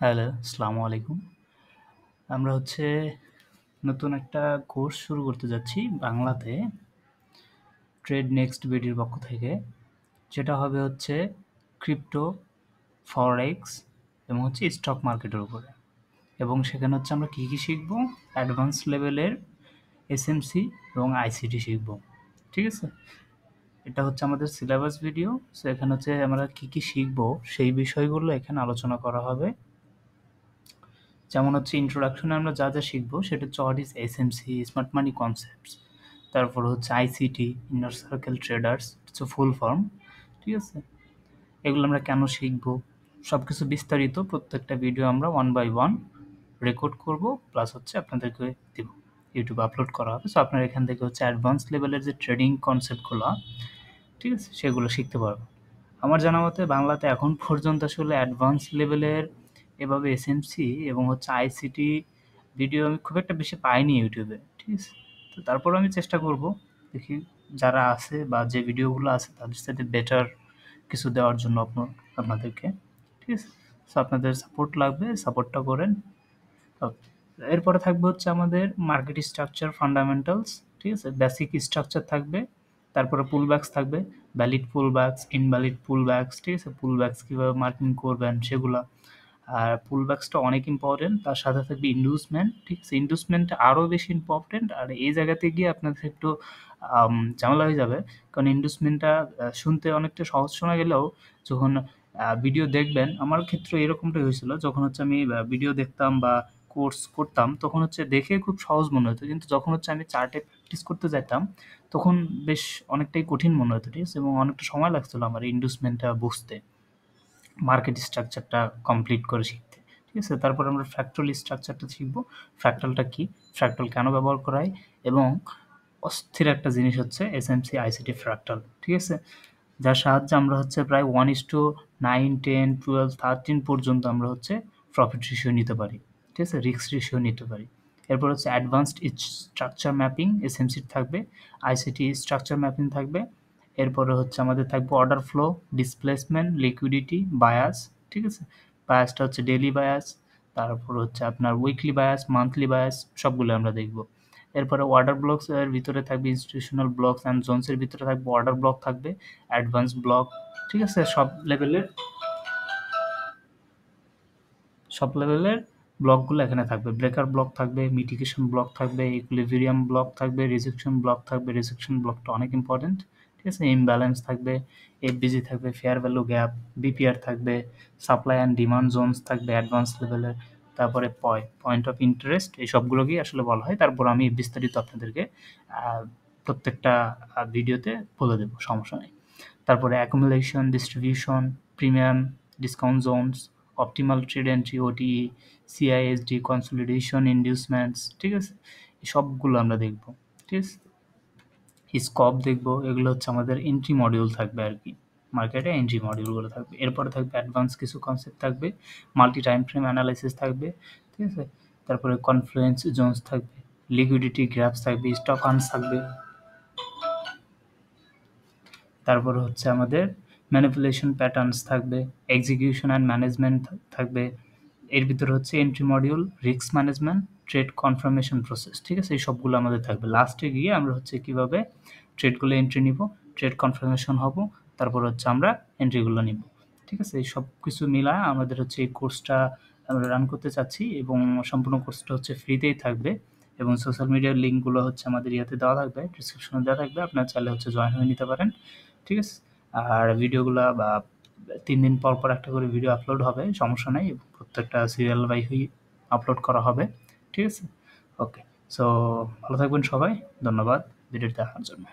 Hello, আসসালামু আলাইকুম। আমরা নতুন একটা কোর্স শুরু করতে যাচ্ছি বাংলাতে ট্রেড নেক্সট বিডির পক্ষ থেকে। যেটা হবে ক্রিপ্টো, ফরেক্স এবং স্টক মার্কেটের উপরে। এবং সেখানে আমরা কী শিখব? অ্যাডভান্স লেভেলের এসএমসি এবং আইসিটি শিখব। ঠিক আছে? এটা আমাদের সিলেবাস ভিডিও। সো এখানে আমরা কী শিখব সেই বিষয়গুলো এখানে আলোচনা করা হবে। যেমন ইন্ট্রোডাকশনে আমরা যা শিখবো সেটা what is SMC, smart money concepts, তারপর ICT, inner circle traders, full form. ঠিক আছে, এগুলো আমরা কেন শিখবো সব কিছু বিস্তারিত প্রত্যেকটা ভিডিও আমরা 1 by 1 রেকর্ড করব, প্লাস আপনাদেরকে দেব, ইউটিউবে আপলোড করা হবে। সো আপনারা এখান থেকে অ্যাডভান্স লেভেলের যে ট্রেডিং কনসেপ্টগুলো, ঠিক আছে, সেগুলো শিখতে পারবো। আমার জানা মতে বাংলাতে এখন পর্যন্ত অ্যাডভান্স লেভেলের এভাবে এসএমসি এবং আইসিটি ভিডিও আমি খুব একটা বেশি পাইনি ইউটিউবে। ঠিক আছে, তো তারপর আমি চেষ্টা করব, দেখি যারা আছে বা যে ভিডিওগুলো আছে তাদের সাথে বেটার কিছু দেওয়ার জন্য আপনাদেরকে। ঠিক আছে, সো আপনাদের সাপোর্ট লাগবে, সাপোর্টটা করেন। ওকে, এরপরে থাকবে আমাদের মার্কেট স্ট্রাকচার ফান্ডামেন্টালস। ঠিক আছে, বেসিক স্ট্রাকচার থাকবে, তারপরে পুলব্যাকস থাকবে, ভ্যালিড পুলব্যাকস, ইনভ্যালিড পুলব্যাকস। ঠিক আছে, পুলব্যাকস কীভাবে মার্কিং করবেন সেগুলা। আর পুলব্যাকসটা অনেক ইম্পর্টেন্ট, তার সাথে থাকবে ইন্ডুসমেন্ট। ঠিক আছে, ইন্ডুসমেন্টটা আরও বেশি ইম্পর্টেন্ট। আর এই জায়গাতে গিয়ে আপনাদের একটু ঝামেলা হয়ে যাবে, কারণ ইন্ডুসমেন্টটা শুনতে অনেকটা সহজ শোনা গেলেও যখন ভিডিও দেখবেন, আমার ক্ষেত্রে এরকমটাই হয়েছিল, যখন আমি ভিডিও দেখতাম বা কোর্স করতাম তখন দেখে খুব সহজ মনে হতো, কিন্তু যখন আমি চার্টে প্র্যাকটিস করতে যেতাম তখন বেশ অনেকটাই কঠিন মনে হতো। ঠিক আছে, এবং অনেকটা সময় লাগছিল আমার ইন্ডুসমেন্টটা বুঝতে, মার্কেট স্ট্রাকচারটা কমপ্লিট করে শিখতে। ঠিক আছে, তারপর আমরা ফ্র্যাক্টাল স্ট্রাকচারটা শিখব। ফ্র্যাক্টালটা কি, ফ্র্যাক্টাল কেন ব্যবহার করা হয়, এবং অস্থির একটা জিনিস এসএমসি আইসিটি ফ্র্যাক্টাল। ঠিক আছে, যার সাহায্যে আমরা প্রায় 1:9, 10, 12, 13 পর্যন্ত আমরা প্রফিট রেশিও নিতে পারি। ঠিক আছে, রিস্ক রেশিও নিতে পারি। এরপর অ্যাডভান্সড স্ট্রাকচার ম্যাপিং এসএমসির থাকবে, আইসিটি স্ট্রাকচার ম্যাপিং থাকবে। এরপরে আমাদের থাকবে order flow, displacement, liquidity, bias. ঠিক আছে, বায়াসটা ডেইলি বায়াস, তারপর আপনার উইকলি বায়াস, মান্থলি বায়াস, সবগুলো আমরা দেখব। এরপরে অর্ডার ব্লকস এর ভিতরে থাকবে ইনস্টিটিউশনাল ব্লকস অ্যান্ড জোনসের ভিতরে থাকবে অর্ডার ব্লক থাকবে, অ্যাডভান্স ব্লক। ঠিক আছে, সব লেভেলের ব্লকগুলো এখানে থাকবে। ব্রেকার ব্লক থাকবে, মিটিগেশন ব্লক থাকবে, ইকুইলিব্রিয়াম ব্লক থাকবে, রিজেকশন ব্লক থাকবে। রিজেকশন ব্লকটা অনেক ইম্পর্টেন্ট। ঠিক আছে, ইমব্যালেন্স থাকবে, এফবিজি থাকবে, ফেয়ার ভ্যালু গ্যাপ, বিপিআর থাকবে, সাপ্লাই অ্যান্ড ডিমান্ড জোনস থাকবে অ্যাডভান্স লেভেলের, তারপরে পয়েন্ট অফ ইন্টারেস্ট, এই সবগুলোকেই আসলে বলা হয়। তারপর আমি বিস্তারিত আপনাদেরকে প্রত্যেকটা ভিডিওতে বলে দেবো, সমস্যা নেই। তারপরে accumulation, distribution, premium, discount zones, optimal trade entry, OTE, CISD, consolidation, inducements. ঠিক আছে, এই সবগুলো আমরা দেখব। ঠিক আছে, স্কপ দেখব, এগুলো আমাদের এন্ট্রি মডিউল থাকবে আর কি, মার্কেটে এন্ট্রি মডিউলগুলো থাকবে। এরপরে থাকবে অ্যাডভান্স কিছু কনসেপ্ট থাকবে, মাল্টি টাইম ফ্রেম অ্যানালাইসিস থাকবে। ঠিক আছে, তারপরে কনফ্লুয়েন্স জোনস থাকবে, লিকুইডিটি গ্রাফস থাকবে, স্টক আর্নস থাকবে। তারপর আমাদের ম্যানিপুলেশন প্যাটার্নস থাকবে, এক্সিকিউশন অ্যান্ড ম্যানেজমেন্ট থাকবে। এর ভিতরে entry module, risk management, trade confirmation process. ঠিক আছে, এই সবগুলো আমাদের থাকবে। লাস্টে গিয়ে আমরা কীভাবে ট্রেডগুলো এন্ট্রি নিব, ট্রেড কনফার্মেশন হব, তারপর আমরা এন্ট্রিগুলো নিব। ঠিক আছে, এই সব কিছু মিলায় আমাদের এই কোর্সটা আমরা রান করতে চাচ্ছি, এবং সম্পূর্ণ কোর্সটা ফ্রিতেই থাকবে, এবং সোশ্যাল মিডিয়ার লিঙ্কগুলো আমাদের ইয়াতে দেওয়া থাকবে, ডিসক্রিপশনে দেওয়া থাকবে, আপনারা চাইলে জয়েন হয়ে নিতে পারেন। ঠিক আছে, আর ভিডিওগুলো বা 3 দিন পর পর একটা করে ভিডিও আপলোড হবে, সমস্যা নাই, প্রত্যেকটা সিরিয়াল বাই আপলোড করা হবে। ঠিক আছে, ওকে। সো ভালো থাকবেন সবাই, ধন্যবাদ ভিডিওটি দেখার জন্য।